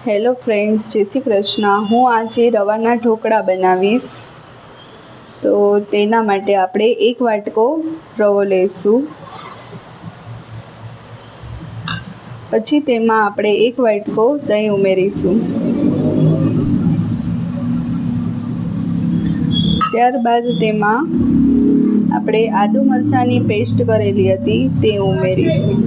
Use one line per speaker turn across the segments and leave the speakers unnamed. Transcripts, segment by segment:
Hello friends, જય શ્રી કૃષ્ણ। હું આજે રવાના ઢોકળા બનાવીશ। તો તેના માટે આપણે એક વાટકો રવો લઈશું। પછી તેમાં આપણે એક વાટકો દહીં ઉમેરીશું। ત્યારબાદ તેમાં આપણે આદુ મરચાંની પેસ્ટ કરેલી હતી તે ઉમેરીશું।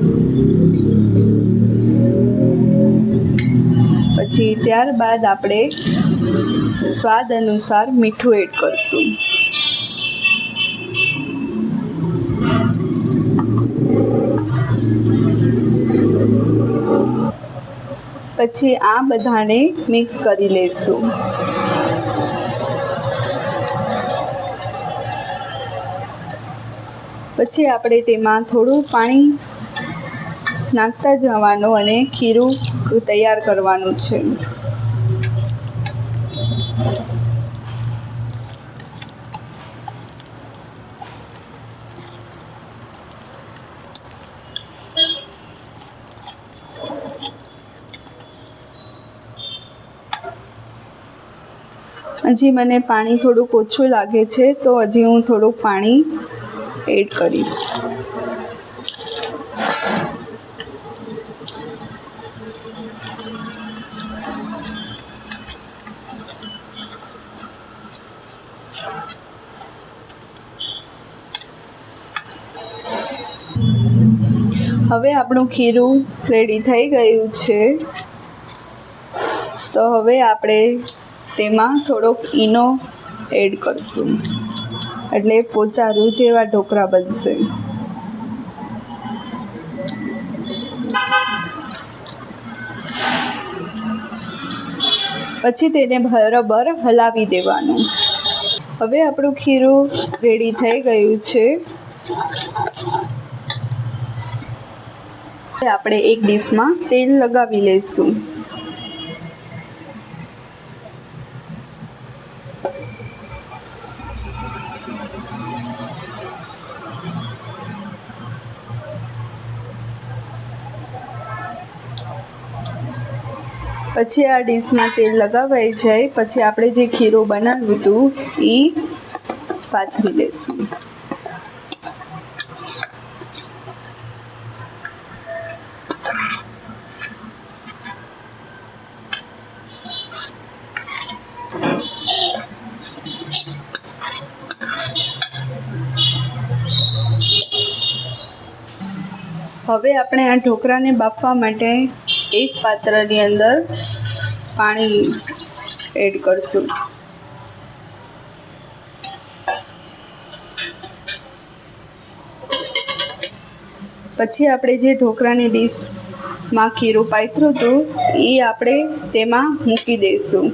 પછી ત્યારબાદ આપણે સ્વાદ અનુસાર મીઠું એડ કરશું। પછી આ બધાને મિક્સ કરી લઈશું। પછી આપણે તેમાં થોડું પાણી નાખતા જવાનું અને ખીરું તૈયાર કરવાનું છે। હજી મને પાણી થોડુંક ઓછું લાગે છે, તો હજી હું થોડુંક પાણી એડ કરીશ। હવે આપણું ખીરું રેડી થઈ ગયું છે, તો હવે આપણે તેમાં થોડોક ઈનો એડ કરશું, એટલે પોચા રૂ જેવા ઢોકળા બનશે। પછી તેને બરાબર હલાવી દેવાનું। હવે આપણું ખીરું રેડી થઈ ગયું છે। આપણે એક ડીશમાં તેલ લગાવી લઈશું। પછી આ ડીશમાં તેલ લગાવાઈ જાય પછી આપણે જે ખીરું બનાવ્યું હતું એ પાથરી લઈશું। હવે આપણે આ ઢોકળાને બાફવા માટે એક પાત્રની અંદર પાણી એડ કરશું। પછી આપણે જે ઢોકળાની ડીશમાં ખીરું પાથર્યું હતું એ આપણે તેમાં મૂકી દઈશું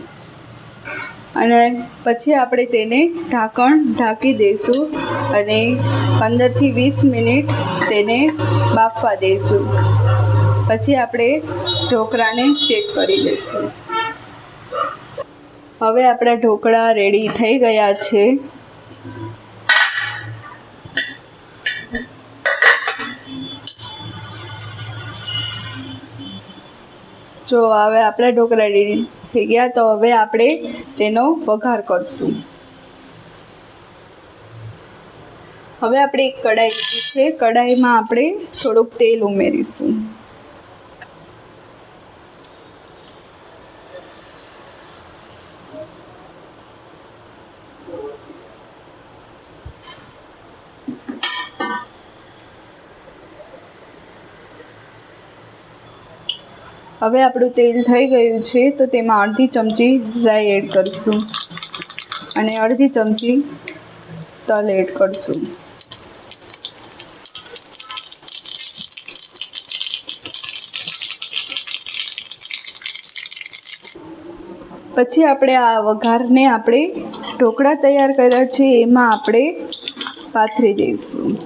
અને પછી આપણે તેને ઢાંકી દઈશું અને 15 થી 20 મિનિટ તેને બાફવા દઈશું। પછી આપણે ઢોકળાને ચેક કરી લઈશું। હવે આપણા ઢોકળા રેડી થઈ ગયા છે। જો હવે આપણા ઢોકળા રેડી થઈ ગયા, તો હવે આપણે તેનો વઘાર કરશું। હવે આપણે એક કઢાઈ લીધી છે, કઢાઈમાં આપણે થોડુંક તેલ ઉમેરીશું। હવે આપણું તેલ થઈ ગયું છે, તો તેમાં અડધી ચમચી રાઈ એડ કરશું અને અડધી ચમચી તલ એડ કરશું। પછી આપણે આ વઘારને આપણે ઢોકળા તૈયાર કર્યા છે એમાં આપણે પાથરી દઈશું।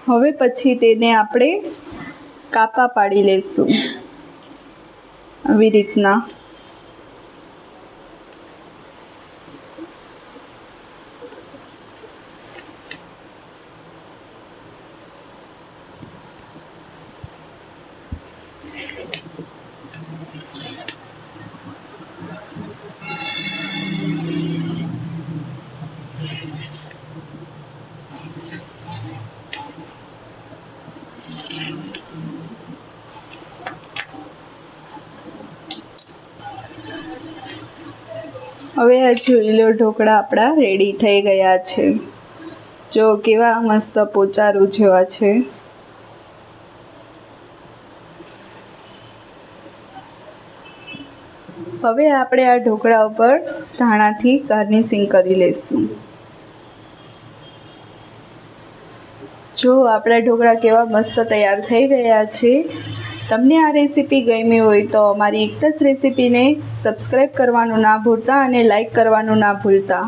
હવે પછી તેને આપણે કાપા પાડી લઈશું આવી રીતના। હવે આ જોઈ લો, ઢોકળા આપણા રેડી થઈ ગયા છે। જો કેવા મસ્ત પોચારું જેવા છે। હવે આપણે આ ઢોકળા ઉપર ધાણાથી ગાર્નિશિંગ કરી લઈશું। જો આપણા ઢોકળા કેવા મસ્ત તૈયાર થઈ ગયા છે। તમને આ રેસીપી ગમી હોય તો અમારી એક જ રેસીપીને સબસ્ક્રાઈબ કરવાનું ના ભૂલતા અને લાઈક કરવાનું ના ભૂલતા।